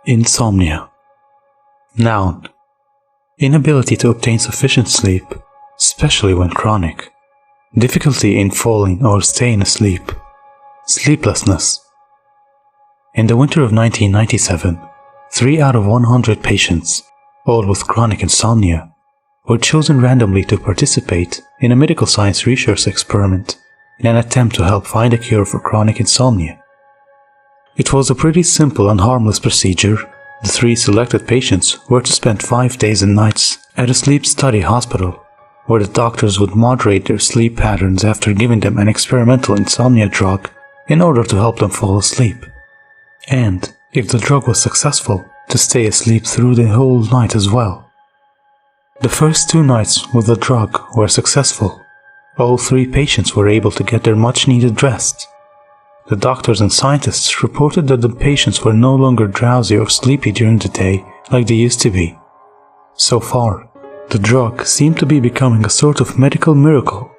Insomnia. Noun. Inability to obtain sufficient sleep, especially when chronic. Difficulty in falling or staying asleep. Sleeplessness. In the winter of 1997, 3 out of 100 patients, all with chronic insomnia, were chosen randomly to participate in a medical science research experiment in an attempt to help find a cure for chronic insomnia. It was a pretty simple and harmless procedure. The 3 selected patients were to spend 5 days and nights at a sleep study hospital, where the doctors would moderate their sleep patterns after giving them an experimental insomnia drug in order to help them fall asleep. And, if the drug was successful, to stay asleep through the whole night as well. The first 2 nights with the drug were successful. All 3 patients were able to get their much-needed rest. The doctors and scientists reported that the patients were no longer drowsy or sleepy during the day like they used to be. So far, the drug seemed to be becoming a sort of medical miracle.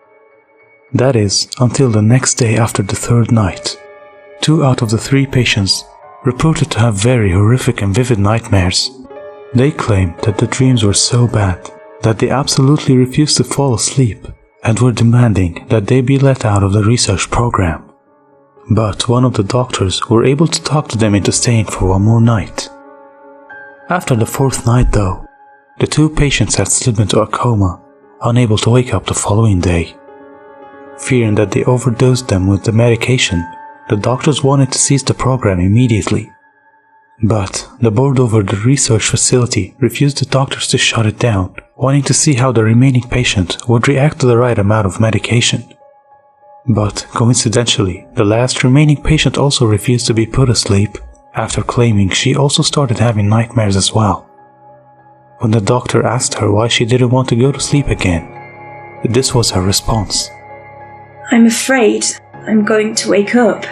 That is, until the next day after the 3rd night. 2 out of the 3 patients reported to have very horrific and vivid nightmares. They claimed that the dreams were so bad that they absolutely refused to fall asleep and were demanding that they be let out of the research program. But one of the doctors were able to talk to them into staying for one more night. After the 4th night though, the 2 patients had slipped into a coma, unable to wake up the following day. Fearing that they overdosed them with the medication, the doctors wanted to cease the program immediately. But the board over the research facility refused the doctors to shut it down, wanting to see how the remaining patient would react to the right amount of medication. But coincidentally, the last remaining patient also refused to be put asleep, after claiming she also started having nightmares as well. When the doctor asked her why she didn't want to go to sleep again, this was her response. "I'm afraid I'm going to wake up."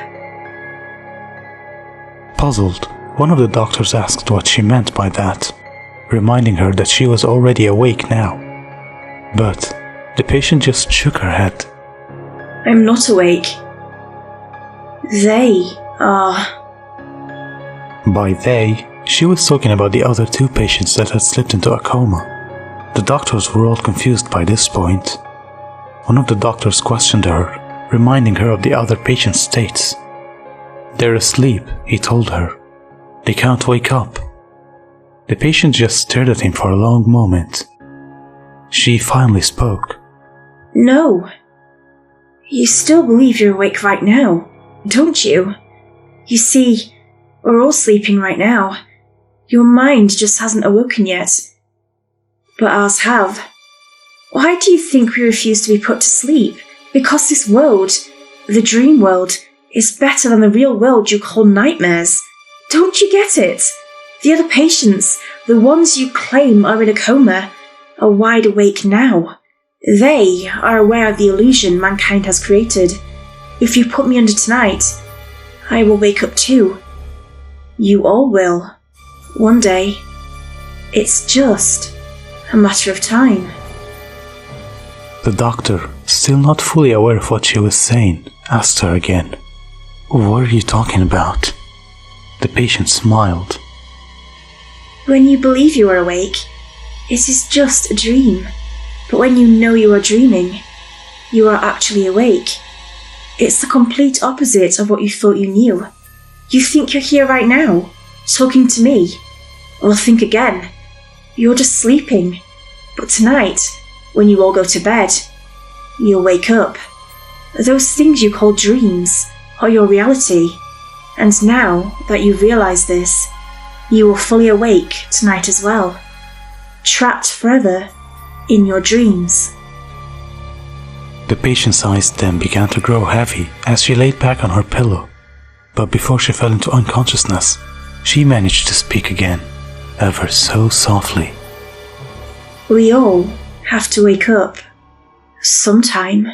Puzzled, one of the doctors asked what she meant by that, reminding her that she was already awake now. But the patient just shook her head. "I'm not awake. They are." By they, she was talking about the other 2 patients that had slipped into a coma. The doctors were all confused by this point. One of the doctors questioned her, reminding her of the other patients' states. "They're asleep," he told her. "They can't wake up." The patient just stared at him for a long moment. She finally spoke. "No. You still believe you're awake right now, don't you? You see, we're all sleeping right now. Your mind just hasn't awoken yet. But ours have. Why do you think we refuse to be put to sleep? Because this world, the dream world, is better than the real world you call nightmares. Don't you get it? The other patients, the ones you claim are in a coma, are wide awake now. They are aware of the illusion mankind has created. If you put me under tonight, I will wake up too. You all will. One day. It's just a matter of time." The doctor, still not fully aware of what she was saying, asked her again, "What are you talking about?" The patient smiled. "When you believe you are awake, it is just a dream. But when you know you are dreaming, you are actually awake. It's the complete opposite of what you thought you knew. You think you're here right now, talking to me. Well, think again. You're just sleeping. But tonight, when you all go to bed, you'll wake up. Those things you call dreams are your reality. And now that you realize this, you will fully awake tonight as well. Trapped forever in your dreams." The patient's eyes then began to grow heavy as she laid back on her pillow. But before she fell into unconsciousness, she managed to speak again, ever so softly. "We all have to wake up sometime."